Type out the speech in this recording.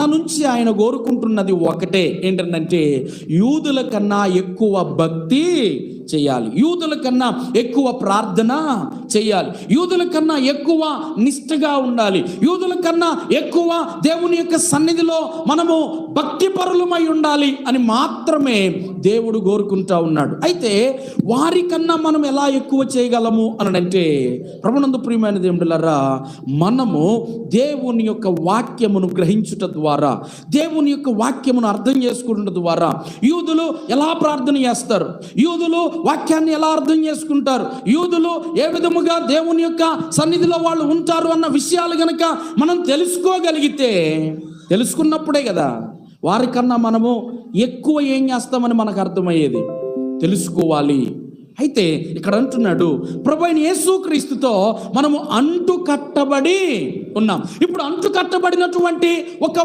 మన నుంచి ఆయన కోరుకుంటున్నది ఒకటే, ఏంటంటే యూదుల కన్నా ఎక్కువ భక్తి చేయాలి, యూదుల కన్నా ఎక్కువ ప్రార్థన చేయాలి, యూదుల కన్నా ఎక్కువ నిష్ఠగా ఉండాలి, యూదుల కన్నా ఎక్కువ దేవుని యొక్క సన్నిధిలో మనము భక్తిపరులమై ఉండాలి అని మాత్రమే దేవుడు కోరుకుంటా ఉన్నాడు. అయితే వారికన్నా మనం ఎలా ఎక్కువ చేయగలము అని అంటే, ప్రభునందు ప్రియమైన దేవుడులారా, మనము దేవుని యొక్క వాక్యమును గ్రహించుట ద్వారా, దేవుని యొక్క వాక్యమును అర్థం చేసుకుంటున్న ద్వారా, యూదులు ఎలా ప్రార్థన చేస్తారు, యూదులు వాక్యాన్ని ఎలా అర్థం చేసుకుంటారు, యూదులు ఏ విధముగా దేవుని యొక్క సన్నిధిలో వాళ్ళు ఉంటారు అన్న విషయాలు గనక మనం తెలుసుకోగలిగితే, తెలుసుకున్నప్పుడే కదా వారికన్నా మనము ఎక్కువ ఏం చేస్తామని మనకు అర్థమయ్యేది. తెలుసుకోవాలి. అయితే ఇక్కడ అంటున్నాడు, ప్రభువైన యేసుక్రీస్తుతో మనము అంటు కట్టబడి ఉన్నాం. ఇప్పుడు అంటు కట్టబడినటువంటి ఒక